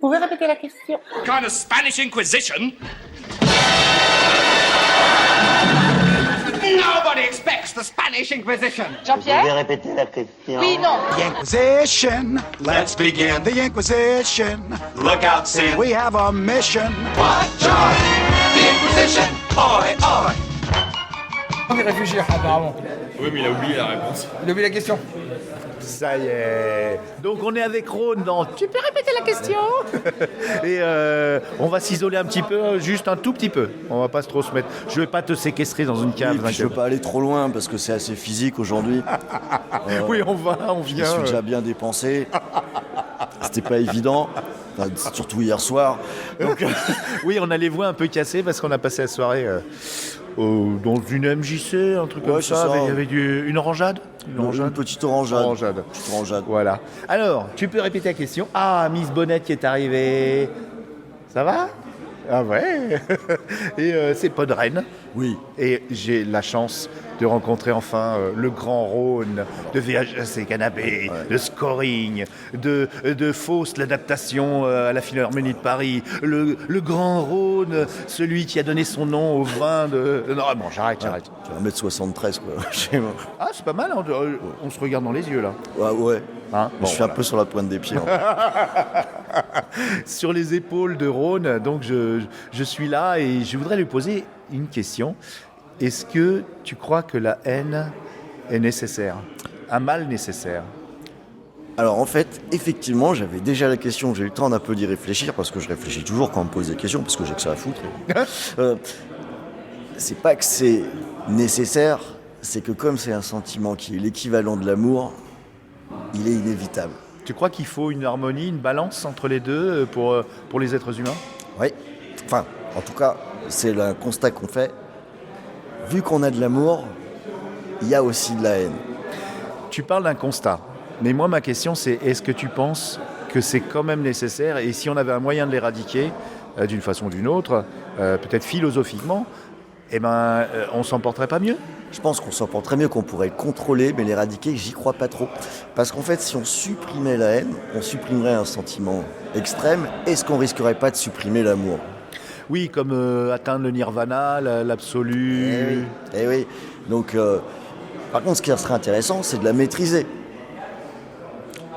Pouvez répéter la question? Kind of Spanish Inquisition? Nobody expects the Spanish Inquisition. Vous Jean-Pierre? pouvez répéter la question? Oui, non. The Inquisition. Let's begin the Inquisition. Look out, Sin. We have a mission. Watch out! The Inquisition! Oi, oi! On va réfléchir, apparemment. Oui, mais il a oublié la réponse. Il a oublié la question. Ça y est. Donc on est avec Rhône dans Tu peux répéter la question? Et on va s'isoler un petit peu, juste un tout petit peu. On va pas trop se mettre. Je vais pas te séquestrer dans une cave. Oui, puis je veux pas aller trop loin parce que c'est assez physique aujourd'hui. Oui, on Je me vient. suis déjà bien dépensé. C'était pas évident. Enfin, surtout hier soir. Donc, Oui, on a les voix un peu cassées parce qu'on a passé la soirée dans une MJC, un truc Ouais, comme c'est ça. ça. Il y avait une orangeade. une petite orangeade. Orangeade. Petite orangeade. Voilà. Alors, tu peux répéter la question? Ah, Miss Bonnette qui est arrivée. Ça va? Ah ouais. Et c'est Podren. Oui. Et j'ai la chance de rencontrer enfin le grand Rhône de VHS Canapé, de Scoring, de Faust, l'adaptation à la Philharmonie de Paris, le grand Rhône, celui qui a donné son nom au vin de... Non, bon, j'arrête. Tu vas 1m73 quoi. Ah, c'est pas mal, hein, on se regarde dans les yeux là. Ouais. Hein, Je suis un peu sur la pointe des pieds. Sur les épaules de Rhône, donc je suis là et je voudrais lui poser une question. Est-ce que tu crois que la haine est nécessaire? Un mal nécessaire? Alors en fait, effectivement, j'avais déjà la question, j'ai eu le temps d'un peu d'y réfléchir, parce que je réfléchis toujours quand on me pose des questions, parce que j'ai que ça à foutre. C'est pas que c'est nécessaire, c'est que comme c'est un sentiment qui est l'équivalent de l'amour, il est inévitable. Tu crois qu'il faut une harmonie, une balance entre les deux pour les êtres humains? Oui, enfin, en tout cas, c'est un constat qu'on fait. Vu qu'on a de l'amour, il y a aussi de la haine. Tu parles d'un constat, mais moi ma question c'est est-ce que tu penses que c'est quand même nécessaire et si on avait un moyen de l'éradiquer d'une façon ou d'une autre, peut-être philosophiquement, on s'en porterait pas mieux? Je pense qu'on s'en porterait mieux, qu'on pourrait le contrôler, mais l'éradiquer, j'y crois pas trop. Parce qu'en fait, si on supprimait la haine, on supprimerait un sentiment extrême. Est-ce qu'on risquerait pas de supprimer l'amour? Oui, comme atteindre le nirvana, l'absolu. Eh oui. Donc, par contre, ce qui serait intéressant, c'est de la maîtriser.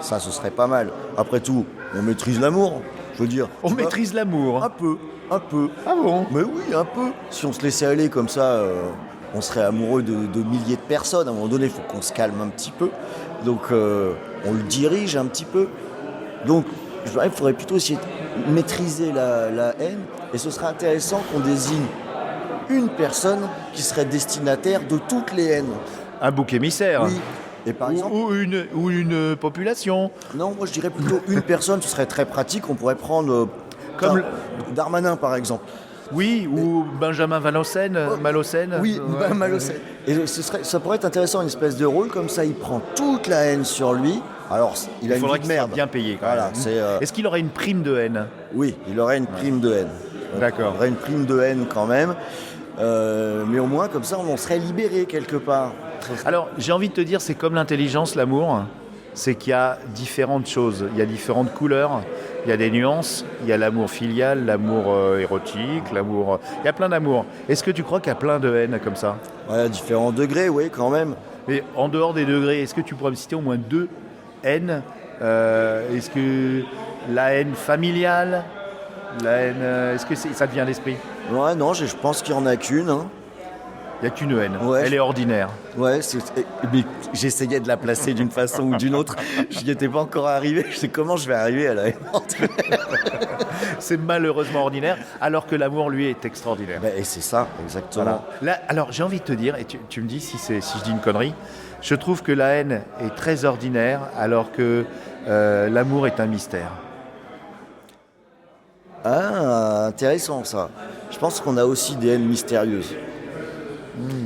Ça, ce serait pas mal. Après tout, on maîtrise l'amour. Je veux dire. On maîtrise l'amour. Un peu. Ah bon? Mais oui, un peu. Si on se laissait aller comme ça, on serait amoureux de milliers de personnes. À un moment donné, il faut qu'on se calme un petit peu. Donc, on le dirige un petit peu. Donc, je dirais qu'il faudrait plutôt essayer de maîtriser la haine. Et ce serait intéressant qu'on désigne une personne qui serait destinataire de toutes les haines. Un bouc émissaire. Oui. Et par exemple, ou une population. non, moi je dirais plutôt une personne, ce serait très pratique. On pourrait prendre Comme Darmanin par exemple. Oui, ou Benjamin Malocène. Oui, Malocène. Et ça pourrait être intéressant, une espèce de rôle comme ça. Il prend toute la haine sur lui. Alors, il a Il une faudrait vie de qu'il soit merde. bien payé. Quand Voilà, même. c'est. Est-ce qu'il aurait une prime de haine? Oui, il aurait une prime de haine. D'accord. Il aurait une prime de haine quand même. Mais au moins, comme ça, on serait libéré quelque part. Alors, j'ai envie de te dire, c'est comme l'intelligence, l'amour. C'est qu'il y a différentes choses. Il y a différentes couleurs. Il y a des nuances. Il y a l'amour filial, l'amour érotique, l'amour... Il y a plein d'amour. Est-ce que tu crois qu'il y a plein de haine comme ça? Ouais, à différents degrés, oui, quand même. Mais en dehors des degrés, est-ce que tu pourrais me citer au moins 2 haines? Est-ce que la haine familiale, est-ce que ça te vient à l'esprit? Ouais, non, je pense qu'il n'y en a qu'une. Hein. Il n'y a qu'une haine. Ouais. Elle est ordinaire. Ouais, mais j'essayais de la placer d'une façon ou d'une autre. Je n'y étais pas encore arrivé. Je sais comment je vais arriver à la haine. C'est malheureusement ordinaire, alors que l'amour, lui, est extraordinaire. Et c'est ça, exactement. Voilà. Là, alors, j'ai envie de te dire, et tu me dis si je dis une connerie, je trouve que la haine est très ordinaire, alors que l'amour est un mystère. Ah, intéressant ça. Je pense qu'on a aussi des haines mystérieuses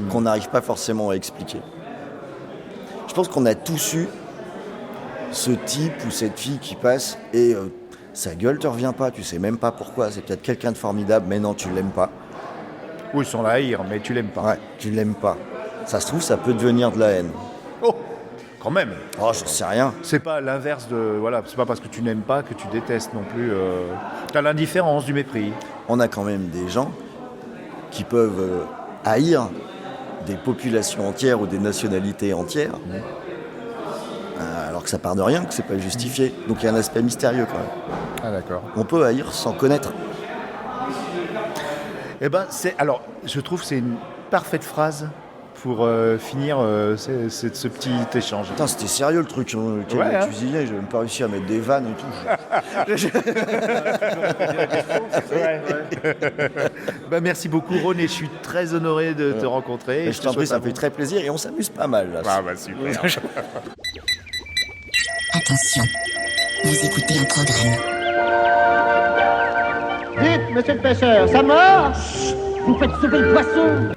qu'on n'arrive pas forcément à expliquer. Je pense qu'on a tous eu ce type ou cette fille qui passe et sa gueule te revient pas, tu sais même pas pourquoi. C'est peut-être quelqu'un de formidable, mais non, tu l'aimes pas. Oui, sans la haïr, mais tu l'aimes pas. Ouais, tu l'aimes pas. Ça se trouve, ça peut devenir de la haine. Oh, quand même. Oh, j'en sais rien. C'est pas l'inverse de... Voilà, c'est pas parce que tu n'aimes pas que tu détestes non plus. T'as l'indifférence, du mépris. On a quand même des gens qui peuvent haïr des populations entières ou des nationalités entières, alors que ça part de rien, que c'est pas justifié. Donc il y a un aspect mystérieux quand même. Ah d'accord. On peut haïr sans connaître. Eh ben, alors, je trouve que c'est une parfaite phrase pour finir ce petit échange. Putain, c'était sérieux le truc, hein, Ouais, hein. cuisinier, j'ai même pas réussi à mettre des vannes et tout. Bah, merci beaucoup Ron et je suis très honoré de te rencontrer. Mais je t'en prie, ça me fait très plaisir et on s'amuse pas mal là. Ah bah super. Attention, vous écoutez un programme. Vite, monsieur le pêcheur, ça marche. Vous faites sauver le poisson.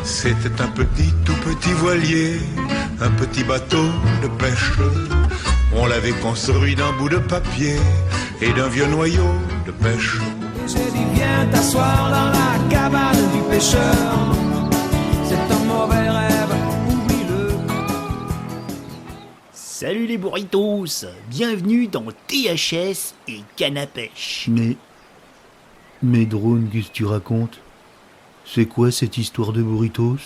C'était un petit, tout petit voilier, un petit bateau de pêche. On l'avait construit d'un bout de papier et d'un vieux noyau de pêche. J'ai dit viens t'asseoir dans la cabane du pêcheur. C'est un mauvais rêve, oublie-le. Salut les burritos, bienvenue dans THS et Canne à pêche. Mais drone, qu'est-ce que tu racontes? C'est quoi cette histoire de burritos?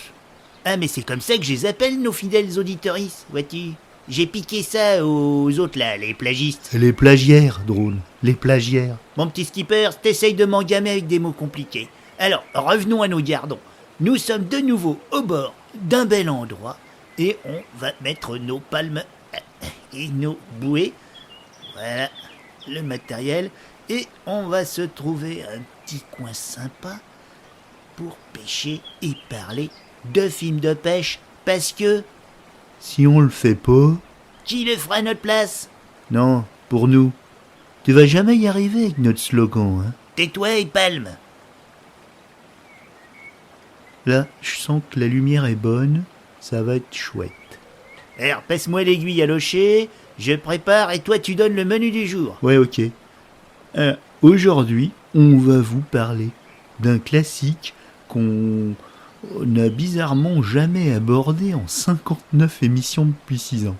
Ah mais c'est comme ça que je les appelle nos fidèles auditeuristes, vois-tu. J'ai piqué ça aux autres là, les plagistes. Les plagiaires, drone, les plagiaires. Mon petit skipper, t'essayes de m'engamer avec des mots compliqués. Alors, revenons à nos gardons. Nous sommes de nouveau au bord d'un bel endroit et on va mettre nos palmes et nos bouées. Voilà, le matériel. Et on va se trouver un petit coin sympa pour pêcher et parler de films de pêche parce que... Si on le fait pas... Qui le fera à notre place? Non, pour nous. Tu vas jamais y arriver avec notre slogan, hein. Tais-toi et palme. Là, je sens que la lumière est bonne, ça va être chouette. Alors, passe-moi l'aiguille à locher, je prépare et toi tu donnes le menu du jour. Ouais, ok. Aujourd'hui, on va vous parler d'un classique qu'on n'a bizarrement jamais abordé en 59 émissions depuis 6 ans.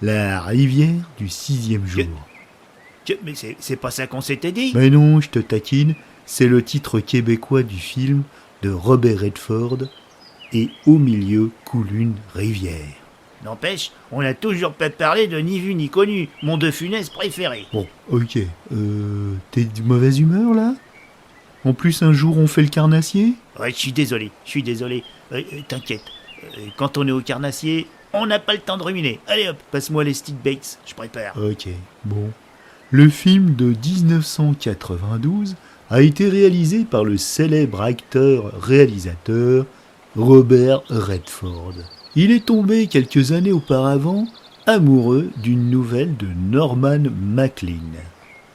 La rivière du 6e jour. Mais c'est pas ça qu'on s'était dit. Mais non, je te taquine, c'est le titre québécois du film de Robert Redford et au milieu coule une rivière. N'empêche, on n'a toujours pas parlé de Ni vu ni connu, mon De Funès préféré. Bon, ok. T'es de mauvaise humeur, là? En plus, un jour, on fait le carnassier? Ouais, je suis désolé. T'inquiète. Quand on est au carnassier, on n'a pas le temps de ruminer. Allez hop, passe-moi les stick baits, je prépare. Ok, bon. Le film de 1992 a été réalisé par le célèbre acteur-réalisateur Robert Redford. Il est tombé quelques années auparavant amoureux d'une nouvelle de Norman Maclean.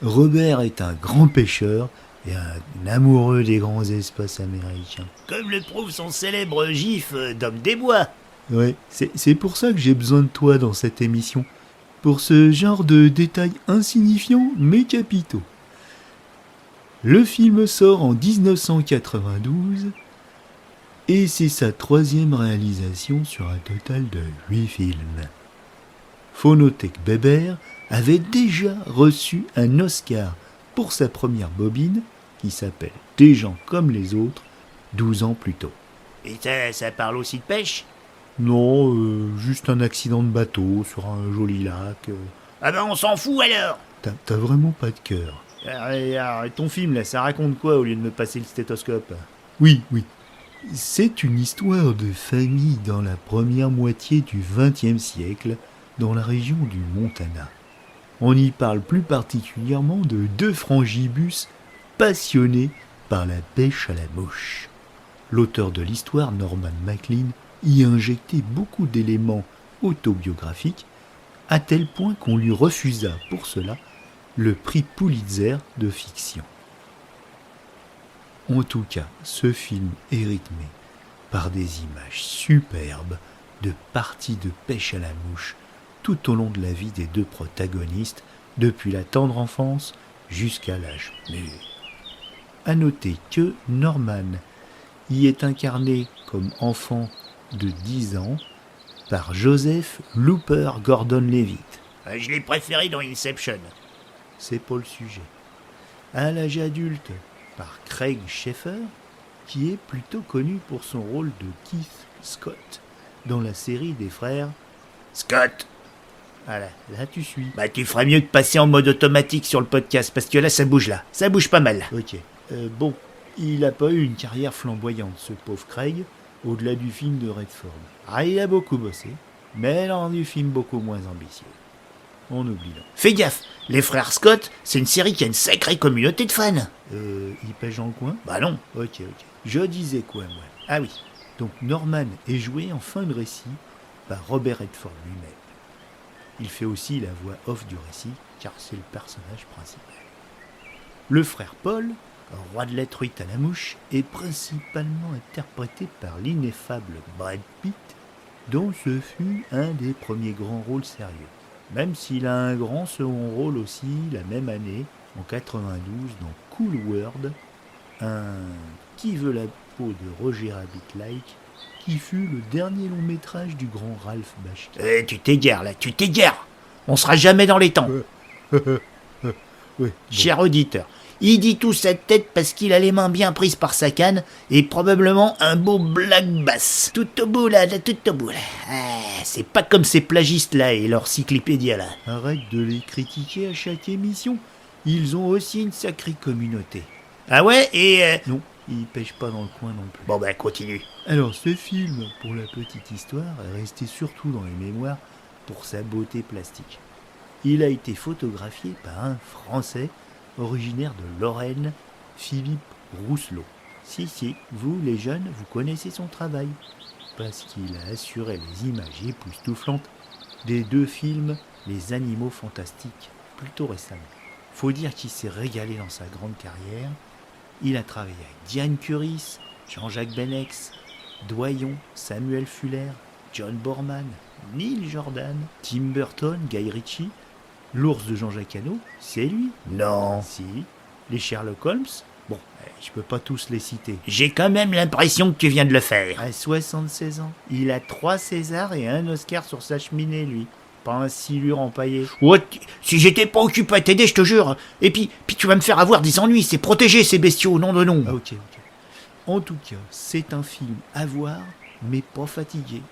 Robert est un grand pêcheur et un amoureux des grands espaces américains. Comme le prouve son célèbre gif d'homme des bois. Ouais, c'est pour ça que j'ai besoin de toi dans cette émission. Pour ce genre de détails insignifiants mais capitaux. Le film sort en 1992 et c'est sa 3e réalisation sur un total de 8 films. Phonothèque Bébert avait déjà reçu un Oscar pour sa première bobine qui s'appelle Des gens comme les autres 12 ans plus tôt. Et ça parle aussi de pêche? Non, juste un accident de bateau sur un joli lac. Ah ben on s'en fout alors. T'as vraiment pas de cœur. Alors, ton film là, ça raconte quoi au lieu de me passer le stéthoscope? Oui. C'est une histoire de famille dans la première moitié du XXe siècle, dans la région du Montana. On y parle plus particulièrement de 2 frangibus passionnés par la pêche à la mouche. L'auteur de l'histoire, Norman Maclean, y injectait beaucoup d'éléments autobiographiques, à tel point qu'on lui refusa pour cela le prix Pulitzer de fiction. En tout cas, ce film est rythmé par des images superbes de parties de pêche à la mouche tout au long de la vie des 2 protagonistes, depuis la tendre enfance jusqu'à l'âge mûr. À noter que Norman y est incarné comme enfant de 10 ans par Joseph Looper Gordon-Levitt. Je l'ai préféré dans Inception. C'est pas le sujet. À l'âge adulte, par Craig Sheffer, qui est plutôt connu pour son rôle de Keith Scott dans la série des frères Scott. Voilà, là tu suis. Bah tu ferais mieux de passer en mode automatique sur le podcast, parce que là. Ça bouge pas mal. Ok. Bon, il a pas eu une carrière flamboyante, ce pauvre Craig, au-delà du film de Redford. Ah, il a beaucoup bossé, mais dans du film beaucoup moins ambitieux. On oublie là. Fais gaffe, les frères Scott, c'est une série qui a une sacrée communauté de fans. Il pêche dans le coin? Bah non. Ok. Je disais quoi, moi? Ah oui. Donc Norman est joué en fin de récit par Robert Redford lui-même. Il fait aussi la voix off du récit, car c'est le personnage principal. Le frère Paul, roi de la truite à la mouche, est principalement interprété par l'ineffable Brad Pitt, dont ce fut un des premiers grands rôles sérieux. Même s'il a un grand second rôle aussi la même année, en 92, dans Cool World, un Qui veut la peau de Roger Rabbit-like, qui fut le dernier long métrage du grand Ralph Bakshi. Tu t'égares là, tu t'égares. On sera jamais dans les temps. Oui, Cher auditeur, il dit tout sa tête parce qu'il a les mains bien prises par sa canne et probablement un beau black bass. Tout au bout là, tout au bout là. C'est pas comme ces plagistes là et leur cyclipédia là. Arrête de les critiquer à chaque émission. Ils ont aussi une sacrée communauté. Ah ouais, et Non, ils pêchent pas dans le coin non plus. Bon bah continue. Alors ce film, pour la petite histoire, est resté surtout dans les mémoires pour sa beauté plastique. Il a été photographié par un Français originaire de Lorraine, Philippe Rousselot. Si, vous les jeunes, vous connaissez son travail, parce qu'il a assuré les images époustouflantes des 2 films Les Animaux Fantastiques, plutôt récemment. Faut dire qu'il s'est régalé dans sa grande carrière. Il a travaillé avec Diane Curis, Jean-Jacques Benex, Doyon, Samuel Fuller, John Borman, Neil Jordan, Tim Burton, Guy Ritchie. L'ours de Jean-Jacques Hano, c'est lui. Non. Si. Les Sherlock Holmes, bon, je peux pas tous les citer. J'ai quand même l'impression que tu viens de le faire. À 76 ans, il a 3 Césars et un Oscar sur sa cheminée, lui. Pas un silure empaillé. Ouais, si j'étais pas occupé à t'aider, je te jure. Et puis tu vas me faire avoir des ennuis, c'est protéger ces bestiaux, nom de nom. Ah, ok. En tout cas, c'est un film à voir, mais pas fatigué.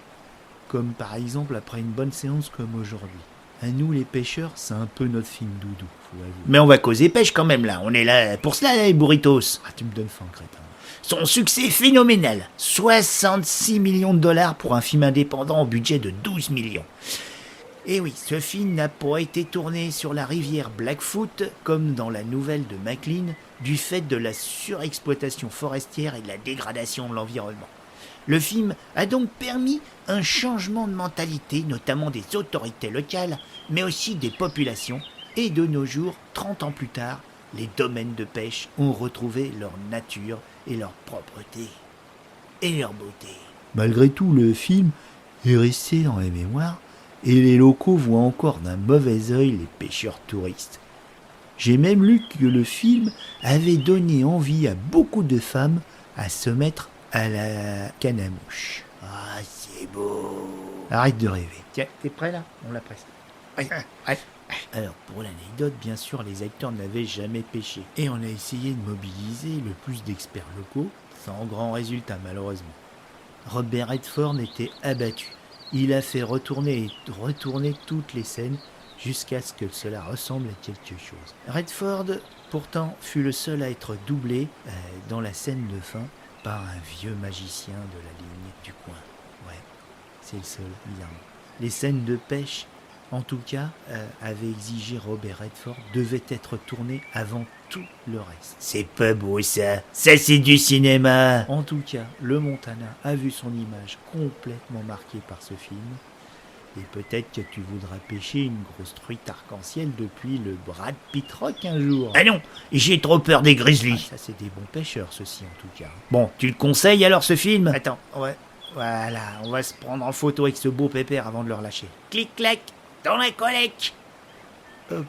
Comme par exemple après une bonne séance comme aujourd'hui. À nous les pêcheurs, c'est un peu notre film doudou, faut avouer. Mais on va causer pêche quand même là, on est là pour cela les burritos. Ah, tu me donnes faim, crétin. Son succès phénoménal, 66 millions de dollars pour un film indépendant au budget de 12 millions. Et oui, ce film n'a pas été tourné sur la rivière Blackfoot comme dans la nouvelle de Maclean, du fait de la surexploitation forestière et de la dégradation de l'environnement. Le film a donc permis un changement de mentalité, notamment des autorités locales, mais aussi des populations. Et de nos jours, 30 ans plus tard, les domaines de pêche ont retrouvé leur nature et leur propreté et leur beauté. Malgré tout, le film est resté dans les mémoires et les locaux voient encore d'un mauvais œil les pêcheurs touristes. J'ai même lu que le film avait donné envie à beaucoup de femmes à se mettre à la canne à mouche. Ah, c'est beau. Arrête de rêver. Tiens, t'es prêt là? On l'a presque. Alors, pour l'anecdote, bien sûr, les acteurs n'avaient jamais pêché. Et on a essayé de mobiliser le plus d'experts locaux, sans grand résultat malheureusement. Robert Redford était abattu. Il a fait retourner toutes les scènes jusqu'à ce que cela ressemble à quelque chose. Redford, pourtant, fut le seul à être doublé dans la scène de fin par un vieux magicien de la ligne du coin. Ouais, c'est le seul, bizarrement. Les scènes de pêche, en tout cas, avaient exigé Robert Redford, devaient être tournées avant tout le reste. C'est pas beau ça. Ça c'est du cinéma. En tout cas, le Montana a vu son image complètement marquée par ce film. Et peut-être que tu voudras pêcher une grosse truite arc-en-ciel depuis le Brad Pitt Rock un jour. Ah non, j'ai trop peur des grizzlies. Ça c'est des bons pêcheurs ceux-ci en tout cas. Bon, tu le conseilles alors ce film? Attends, ouais. Voilà, on va se prendre en photo avec ce beau pépère avant de le relâcher. Clic-clac, dans la collecte. Hop.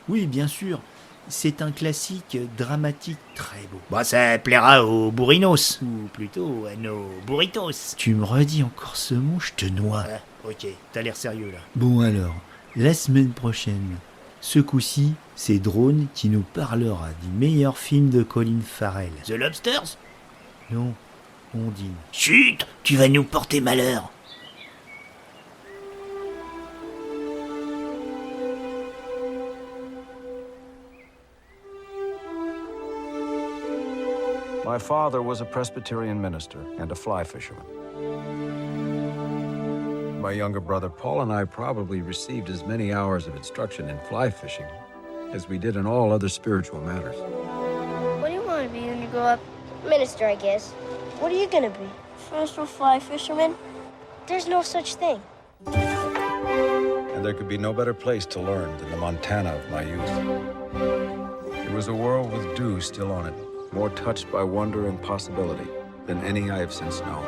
Oui, bien sûr. C'est un classique dramatique très beau. Bah, ça plaira aux bourrinos, ou plutôt à nos burritos. Tu me redis encore ce mot, je te noie. Ah, ok, t'as l'air sérieux là. Bon alors, la semaine prochaine, ce coup-ci, c'est Drone qui nous parlera du meilleur film de Colin Farrell. The Lobsters? Non, Ondine. Chut, tu vas nous porter malheur. My father was a Presbyterian minister and a fly fisherman. My younger brother Paul and I probably received as many hours of instruction in fly fishing as we did in all other spiritual matters. What do you want to be when you grow up? Minister, I guess. What are you going to be? Professional fly fisherman? There's no such thing. And there could be no better place to learn than the Montana of my youth. It was a world with dew still on it, more touched by wonder and possibility than any I have since known.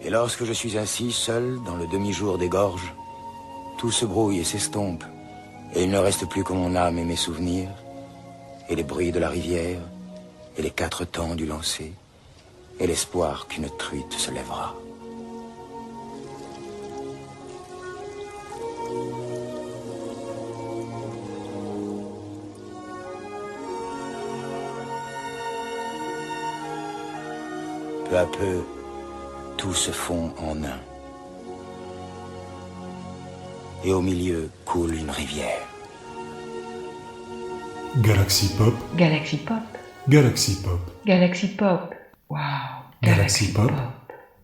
Et lorsque je suis assis, seul, dans le demi-jour des gorges, tout se brouille et s'estompe, et il ne reste plus que mon âme et mes souvenirs, et les bruits de la rivière, et les 4 temps du lancer, et l'espoir qu'une truite se lèvera. Peu à peu, tout se fond en un. Et au milieu coule une rivière. Galaxy Pop. Galaxy Pop. Galaxy Pop. Galaxy Pop. Wow. Galaxy Pop.